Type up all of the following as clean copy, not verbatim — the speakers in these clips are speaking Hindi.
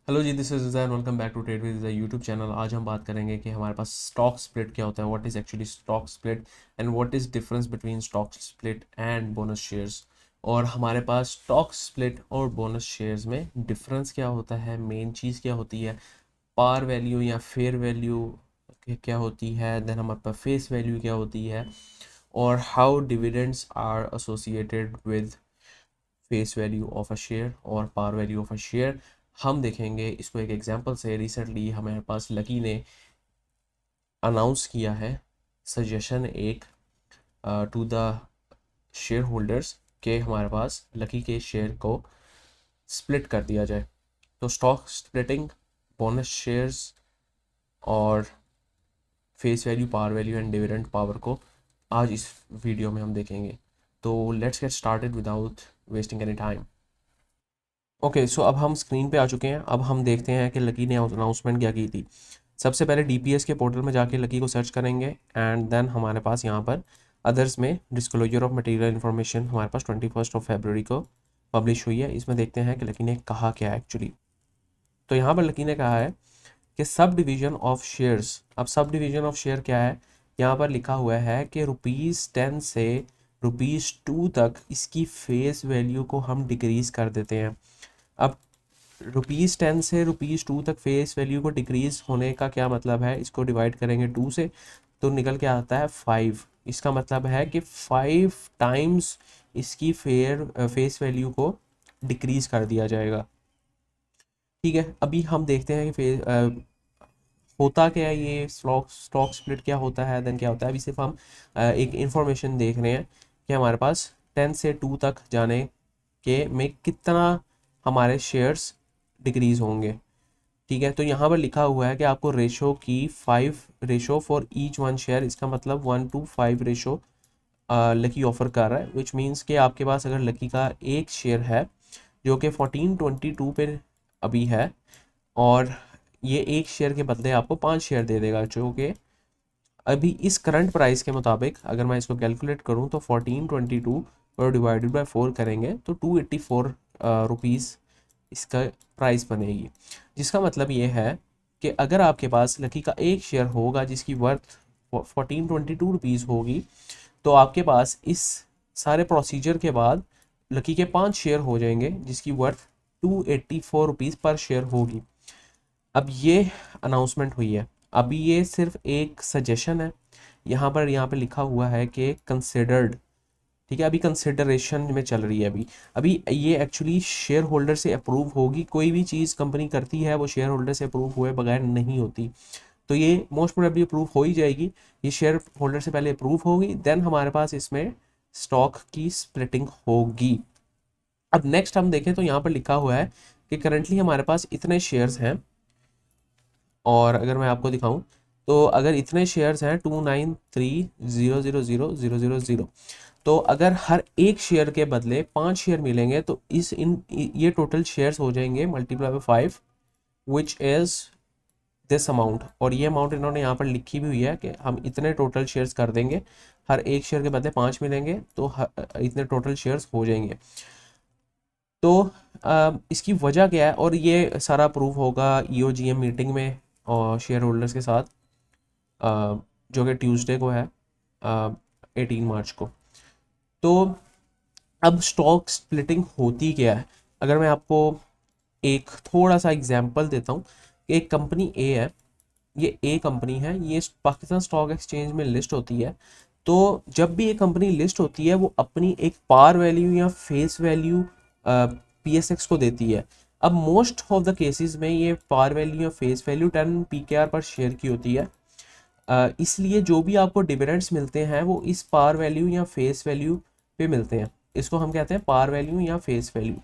Hello ji, this is Jain. Welcome back to trade with YouTube channel. आज हम बात करेंगे कि हमारे पास स्टॉक स्प्लिट क्या होता है, what is actually stock split and what is difference between stock split and bonus shares. और हमारे पास स्टॉक स्प्लिट और बोनस शेयर्स में डिफरेंस क्या होता है, मेन चीज़ क्या होती है, पार वैल्यू या फेयर वैल्यू क्या होती है, देन हमारे पास फेस वैल्यू क्या होती है, और how dividends are associated with face value of a share और par value of a share. हम देखेंगे इसको एक एग्जांपल से। रिसेंटली हमारे पास लकी ने अनाउंस किया है सजेशन एक टू द शेयर होल्डर्स के हमारे पास लकी के शेयर को स्प्लिट कर दिया जाए। तो स्टॉक स्प्लिटिंग, बोनस शेयर्स और face value, par value and dividend par को आज इस वीडियो में हम देखेंगे। तो let's get started without wasting any time. Okay, so अब हम स्क्रीन पे आ चुके हैं। अब हम देखते हैं कि लकी ने अनाउंसमेंट क्या की थी। सबसे पहले डीपीएस के पोर्टल में जाके लकी को सर्च करेंगे एंड देन हमारे पास यहाँ पर अदर्स में डिस्क्लोजर ऑफ मटेरियल इन्फॉर्मेशन हमारे पास 21 को पब्लिश हुई है। इसमें देखते हैं कि लकी ने कहा क्या है एक्चुअली। तो यहाँ पर लकी ने कहा है कि सब डिवीजन ऑफ शेयर्स। अब सब डिवीजन ऑफ शेयर क्या है, यहाँ पर लिखा हुआ है कि ₹10 से ₹2 तक इसकी फेस वैल्यू को हम डिक्रीज़ कर देते हैं। अब ₹10 से ₹2 तक फेस वैल्यू को डिक्रीज होने का क्या मतलब है, इसको डिवाइड करेंगे 2 से तो निकल के आता है 5। इसका मतलब है कि 5 टाइम्स इसकी फेस वैल्यू को डिक्रीज कर दिया जाएगा। ठीक है, अभी हम देखते हैं कि होता क्या है, ये स्टॉक स्टॉक स्प्लिट क्या होता है, देन क्या होता है। अभी सिर्फ हम एक इंफॉर्मेशन देख रहे हैं कि हमारे पास 10 से 2 तक जाने के में कितना हमारे शेयर्स डिक्रीज होंगे। ठीक है, तो यहाँ पर लिखा हुआ है कि आपको रेशो की 5 ratio for each one share, इसका मतलब 1:5 रेशो लकी ऑफर कर रहा है, विच मीन्स कि आपके पास अगर लकी का एक शेयर है जो कि 1422 पे अभी है, और ये एक शेयर के बदले आपको 5 शेयर दे देगा, जो कि अभी इस करंट प्राइस के मुताबिक अगर मैं इसको कैलकुलेट करूँ तो 1422 और डिवाइडेड बाय 4 करेंगे तो 284 रुपीज़ इसका प्राइस बनेगी। जिसका मतलब ये है कि अगर आपके पास लकी का एक शेयर होगा जिसकी वर्थ 1422 होगी, तो आपके पास इस सारे प्रोसीजर के बाद लकी के 5 शेयर हो जाएंगे जिसकी वर्थ 284 पर शेयर होगी। अब ये अनाउंसमेंट हुई है, अभी ये सिर्फ एक सजेशन है। यहाँ पर लिखा हुआ है कि कंसिडर्ड। ठीक है, अभी कंसिडरेशन में चल रही है। अभी अभी ये एक्चुअली शेयर होल्डर से अप्रूव होगी। कोई भी चीज़ कंपनी करती है वो शेयर होल्डर से अप्रूव हुए बगैर नहीं होती। तो ये मोस्ट प्रोबेबली अप्रूव हो ही जाएगी। ये शेयर होल्डर से पहले अप्रूव होगी, देन हमारे पास इसमें स्टॉक की स्प्लिटिंग होगी। अब नेक्स्ट हम देखें तो यहाँ पर लिखा हुआ है कि करंटली हमारे पास इतने शेयर्स हैं, और अगर मैं आपको दिखाऊं तो अगर इतने शेयर्स हैं 293,000,000, तो अगर हर एक शेयर के बदले 5 शेयर मिलेंगे तो इस इन ये टोटल शेयर्स हो जाएंगे multiply by 5, which is this amount. और ये अमाउंट इन्होंने यहाँ पर लिखी भी हुई है कि हम इतने टोटल शेयर्स कर देंगे, हर एक शेयर के बदले 5 मिलेंगे तो इतने टोटल शेयर्स हो जाएंगे। तो इसकी वजह क्या है, और ये सारा प्रूव होगा ईओजीएम मीटिंग में और शेयर होल्डर्स के साथ, जो कि ट्यूसडे को है, 18 मार्च को। तो अब स्टॉक स्प्लिटिंग होती क्या है, अगर मैं आपको एक थोड़ा सा एग्जांपल देता हूँ। एक कंपनी ए है, ये ए कंपनी है, ये पाकिस्तान स्टॉक एक्सचेंज में लिस्ट होती है। तो जब भी ये कंपनी लिस्ट होती है वो अपनी एक पार वैल्यू या फेस वैल्यू पीएसएक्स को देती है। अब मोस्ट ऑफ द केसेस में ये पार वैल्यू या फेस वैल्यू 10 पीकेआर पर शेयर की होती है। इसलिए जो भी आपको डिविडेंड्स मिलते हैं वो इस पार वैल्यू या फेस वैल्यू पे मिलते हैं। इसको हम कहते हैं पार वैल्यू या फेस वैल्यू।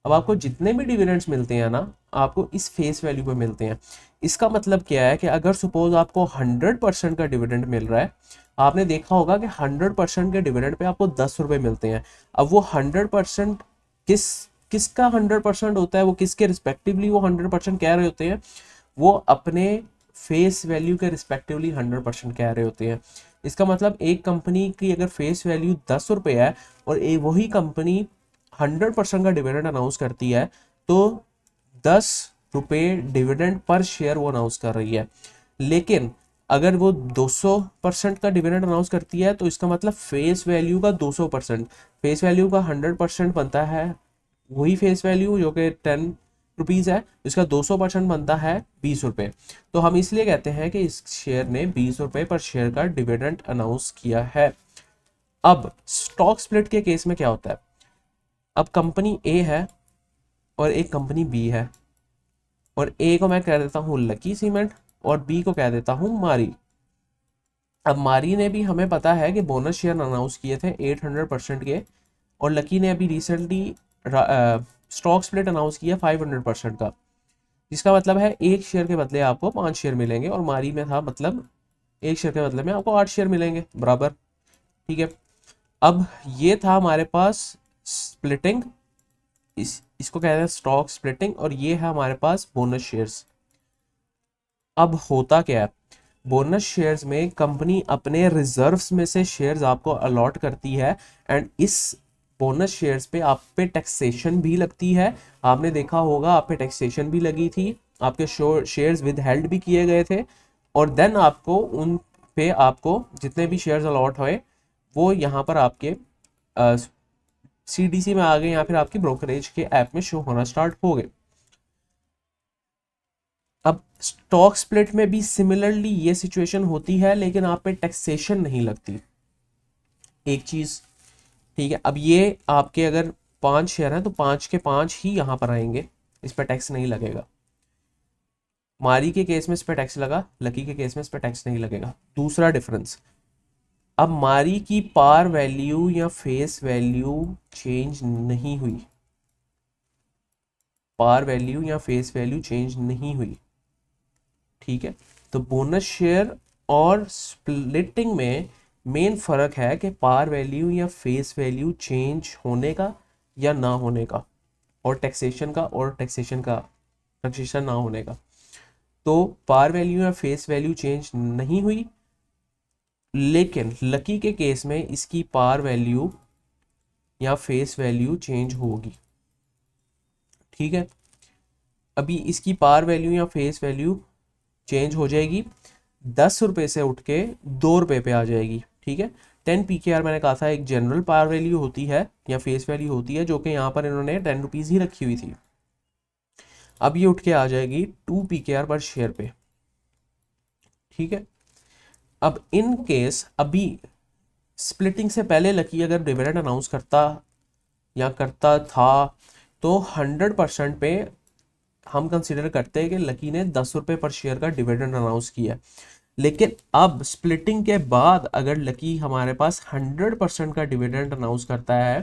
अब आपको जितने भी डिविडेंड्स मिलते हैं ना, आपको इस फेस वैल्यू पे मिलते हैं। इसका मतलब क्या है कि अगर सपोज आपको 100% का डिविडेंड मिल रहा है, आपने देखा होगा कि 100% के डिविडेंड पे आपको 10 रुपए मिलते हैं। अब वो 100% किस किसका 100% होता है, वो किसके रिस्पेक्टिवली वो 100% कह रहे होते हैं, वो अपने फेस वैल्यू के रिस्पेक्टिवली 100% कह रहे होते हैं। इसका मतलब एक कंपनी की अगर फेस वैल्यू 10 रुपये है और वही कंपनी 100% का डिविडेंड अनाउंस करती है, तो 10 रुपए डिविडेंड पर शेयर वो अनाउंस कर रही है। लेकिन अगर वो 200% का डिविडेंड अनाउंस करती है तो इसका मतलब फेस वैल्यू का 200%, फेस वैल्यू का 100% बनता है वही फेस वैल्यू जो कि 10 रुपीज़ है, इसका 200% बनता है 20 रुपये। तो हम इसलिए कहते हैं कि इस शेयर ने 20 रुपये पर शेयर का डिविडेंड अनाउंस किया है। अब स्टॉक स्प्लिट के केस में क्या होता है, अब कंपनी ए है और एक कंपनी बी है, और ए को मैं कह देता हूँ लकी सीमेंट और बी को कह देता हूँ मारी। अब मारी ने भी, हमें पता है कि बोनस शेयर अनाउंस किए थे 800% के, और लकी ने अभी रिसेंटली स्टॉक स्प्लिट अनाउंस किया 500% का, जिसका मतलब है एक शेयर के बदले आपको 5 शेयर मिलेंगे, और मारी में था मतलब एक शेयर के बदले में आपको 8 शेयर मिलेंगे बराबर। ठीक है, अब ये था हमारे पास स्प्लिटिंग, इसको कहते हैं स्टॉक स्प्लिटिंग, और ये है हमारे पास बोनस शेयर्स। अब होता क्या है, बोनस शेयर्स में कंपनी अपने रिजर्व्स में से शेयर्स आपको अलॉट करती है, एंड इस बोनस शेयर्स पे आप पे टैक्सेशन भी लगती है। आपने देखा होगा आप पे टैक्सेशन भी लगी थी, आपके शेयर्स विद हेल्ड भी किए गए थे, और देन आपको उन पे आपको जितने भी शेयर्स अलॉट हुए वो यहाँ पर आपके सीडीसी में आ गए, या फिर आपकी ब्रोकरेज के ऐप में शो होना स्टार्ट हो गए। अब स्टॉक स्प्लिट में भी सिमिलरली ये सिचुएशन होती है, लेकिन आप पे टैक्सेशन नहीं लगती एक चीज। ठीक है, अब ये आपके अगर 5 शेयर हैं तो 5 के 5 ही यहाँ पर आएंगे, इस पर टैक्स नहीं लगेगा। मारी के केस में इस पर टैक्स लगा, लकी के केस में इस पर टैक्स नहीं लगेगा। दूसरा डिफरेंस, अब मारी की पार वैल्यू या फेस वैल्यू चेंज नहीं हुई, पार वैल्यू या फेस वैल्यू चेंज नहीं हुई। ठीक है, तो बोनस शेयर और स्प्लिटिंग में मेन फर्क है कि पार वैल्यू या फेस वैल्यू चेंज होने का या ना होने का, और टैक्सेशन ना होने का। तो पार वैल्यू या फेस वैल्यू चेंज नहीं हुई, लेकिन लकी के केस में इसकी पार वैल्यू या फेस वैल्यू चेंज होगी। ठीक है, अभी इसकी पार वैल्यू या फेस वैल्यू चेंज हो जाएगी, 10 रुपये से उठ के 2 रुपये पे आ जाएगी। ठीक है, 10 PKR मैंने कहा था एक जनरल पार वैल्यू होती है या फेस वैल्यू होती है, जो कि यहाँ पर इन्होंने 10 रुपीज़ ही रखी हुई थी। अब ये उठ के आ जाएगी 2 PKR पर शेयर पे। ठीक है, अब इन केस अभी स्प्लिटिंग से पहले लकी अगर डिविडेंड अनाउंस करता या करता था तो 100% पे हम कंसिडर करते हैं कि लकी ने 10 रुपये पर शेयर का डिविडेंड अनाउंस किया। लेकिन अब स्प्लिटिंग के बाद अगर लकी हमारे पास 100% का डिविडेंड अनाउंस करता है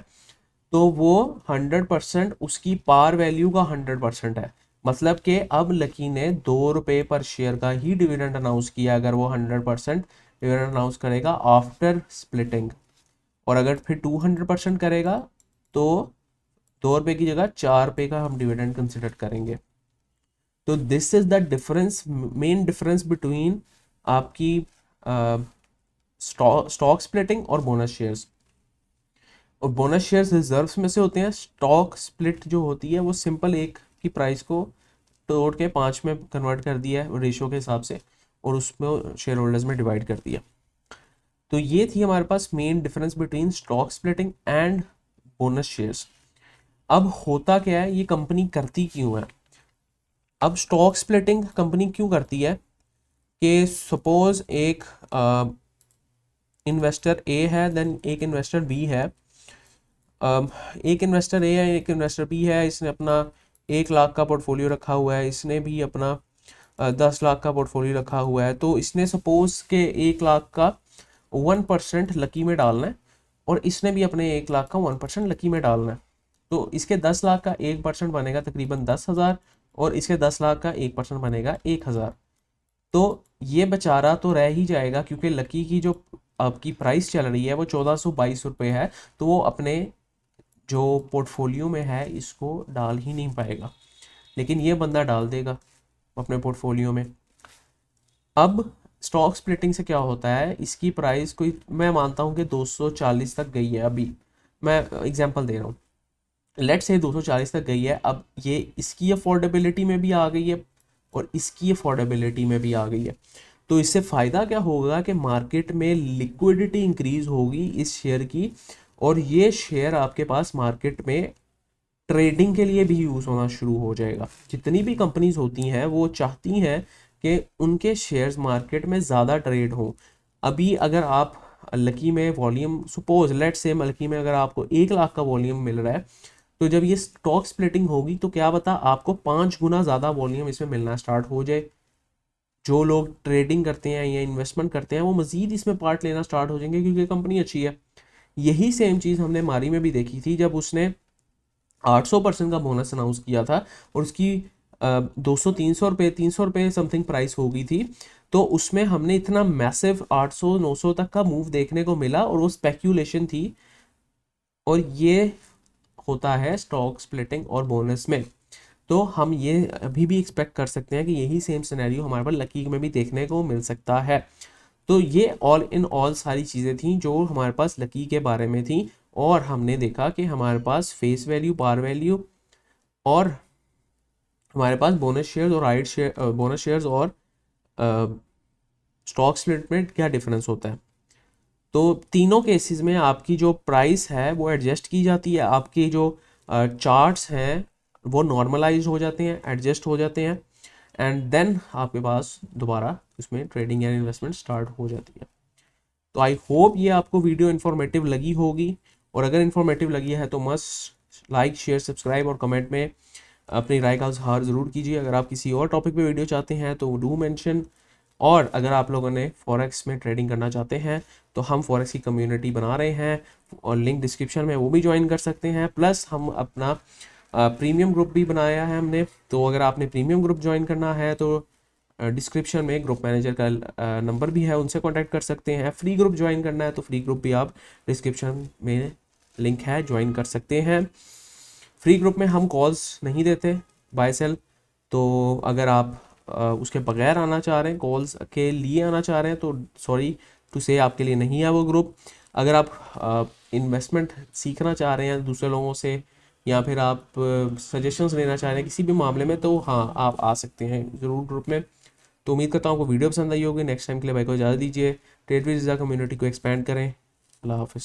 तो वो 100% उसकी पार वैल्यू का 100% है। मतलब कि अब लकी ने 2 रुपये पर शेयर का ही डिविडेंड अनाउंस किया अगर वो 100% डिविडेंड अनाउंस करेगा आफ्टर स्प्लिटिंग, और अगर फिर 200% करेगा तो 2 रुपये की जगह 4 रुपये का हम डिविडेंड कंसिडर करेंगे। तो this is the difference, main difference between आपकी स्टॉक स्प्लिटिंग और बोनस शेयर्स। और बोनस शेयर्स रिजर्व्स में से होते हैं, स्टॉक स्प्लिट जो होती है वो सिंपल एक की प्राइस को तोड़ के 5 में कन्वर्ट कर दिया है रेशियो के हिसाब से, और उसमें शेयर होल्डर्स में डिवाइड कर दिया। तो ये थी हमारे पास main difference between stock splitting and bonus shares. अब होता क्या है, ये कंपनी करती क्यों है। अब स्टॉक स्प्लिटिंग कंपनी क्यों करती है कि सपोज एक इन्वेस्टर ए है, देन एक इन्वेस्टर बी है। एक इन्वेस्टर ए है, एक इन्वेस्टर बी है, इसने अपना 1 लाख का पोर्टफोलियो रखा हुआ है, इसने भी अपना 10 लाख का पोर्टफोलियो रखा हुआ है। तो इसने सपोज के 1 लाख का 1% लकी में डालना है, और इसने भी अपने 1 लाख का 1% लकी में डालना है। तो इसके 10 लाख का 1% बनेगा तकरीबन 10,000, और इसके 10 लाख का 1% बनेगा 1,000। तो ये बेचारा तो रह ही जाएगा, क्योंकि लकी की जो आपकी प्राइस चल रही है वो 1422 रुपये है, तो वो अपने जो पोर्टफोलियो में है इसको डाल ही नहीं पाएगा, लेकिन ये बंदा डाल देगा अपने पोर्टफोलियो में। अब स्टॉक स्प्लिटिंग से क्या होता है, इसकी प्राइस कोई मैं मानता हूँ कि 240 तक गई है, अभी मैं एग्जांपल दे रहा हूँ, लेट से 240 तक गई है, अब ये इसकी अफोर्डेबिलिटी में भी आ गई है और इसकी अफोर्डेबिलिटी में भी आ गई है। तो इससे फ़ायदा क्या होगा कि मार्केट में लिक्विडिटी इंक्रीज होगी इस शेयर की, और ये शेयर आपके पास मार्केट में ट्रेडिंग के लिए भी यूज़ होना शुरू हो जाएगा। जितनी भी कंपनीज होती हैं वो चाहती हैं कि उनके शेयर्स मार्केट में ज़्यादा ट्रेड हो। अभी अगर आप लकी में वॉल्यूम, सपोज लेट से लकी में अगर आपको 1 लाख का वॉल्यूम मिल रहा है, तो जब ये स्टॉक स्प्लिटिंग होगी तो क्या पता आपको 5 गुना ज़्यादा वॉल्यूम इसमें मिलना स्टार्ट हो जाए। जो लोग ट्रेडिंग करते हैं या इन्वेस्टमेंट करते हैं वो मज़ीद इसमें पार्ट लेना स्टार्ट हो जाएंगे क्योंकि कंपनी अच्छी है। यही सेम चीज़ हमने मारी में भी देखी थी जब उसने 800% का बोनस अनाउंस किया था और उसकी 200-300 रुपये 300 रुपये समथिंग प्राइस हो गई थी। तो उसमें हमने इतना मैसिव 800-900 तक का मूव देखने को मिला और वो स्पेक्यूलेशन थी। और ये होता है स्टॉक स्प्लिटिंग और बोनस में। तो हम ये अभी भी एक्सपेक्ट कर सकते हैं कि यही सेम सिनेरियो हमारे पास लकी में भी देखने को मिल सकता है। तो ये ऑल इन ऑल सारी चीज़ें थी जो हमारे पास लकी के बारे में थी, और हमने देखा कि हमारे पास फेस वैल्यू, पार वैल्यू, और हमारे पास बोनस शेयर्स और राइट शेयर, बोनस शेयर्स और स्टॉक स्प्लिट में क्या डिफरेंस होता है। तो तीनों केसेस में आपकी जो प्राइस है वो एडजस्ट की जाती है, आपकी जो चार्ट्स हैं वो नॉर्मलाइज हो जाते हैं, एडजस्ट हो जाते हैं, एंड देन आपके पास दोबारा इसमें ट्रेडिंग या इन्वेस्टमेंट स्टार्ट हो जाती है। तो आई होप ये आपको वीडियो इन्फॉर्मेटिव लगी होगी, और अगर इन्फॉर्मेटिव लगी है तो मस्ट लाइक, शेयर, सब्सक्राइब और कमेंट में अपनी राय का इजहार ज़रूर कीजिए। अगर आप किसी और टॉपिक पे वीडियो चाहते हैं तो डू मेंशन। और अगर आप लोगों ने फॉरेक्स में ट्रेडिंग करना चाहते हैं तो हम फॉरेक्स की कम्युनिटी बना रहे हैं और लिंक डिस्क्रिप्शन में, वो भी ज्वाइन कर सकते हैं। प्लस हम अपना प्रीमियम ग्रुप भी बनाया है हमने, तो अगर आपने प्रीमियम ग्रुप ज्वाइन करना है तो डिस्क्रिप्शन में ग्रुप मैनेजर का नंबर भी है, उनसे कांटेक्ट कर सकते हैं। फ्री ग्रुप ज्वाइन करना है तो फ्री ग्रुप भी आप डिस्क्रिप्शन में लिंक है, ज्वाइन कर सकते हैं। फ्री ग्रुप में हम कॉल्स नहीं देते बाय सेल, तो अगर आप उसके बगैर आना चाह रहे हैं, कॉल्स के लिए आना चाह रहे हैं, तो सॉरी टू से आपके लिए नहीं है वो ग्रुप। अगर आप इन्वेस्टमेंट सीखना चाह रहे हैं दूसरे लोगों से, या फिर आप सजेशंस लेना चाह रहे हैं किसी भी मामले में, तो हाँ आप आ सकते हैं ज़रूर ग्रुप में। तो उम्मीद करता हूँ आपको वीडियो पसंद आई होगी। नेक्स्ट टाइम के लिए भाई को इजाज़त दीजिए। ट्रेड विद कम्युनिटी को एक्सपेंड करें। अल्लाह हाफिज़।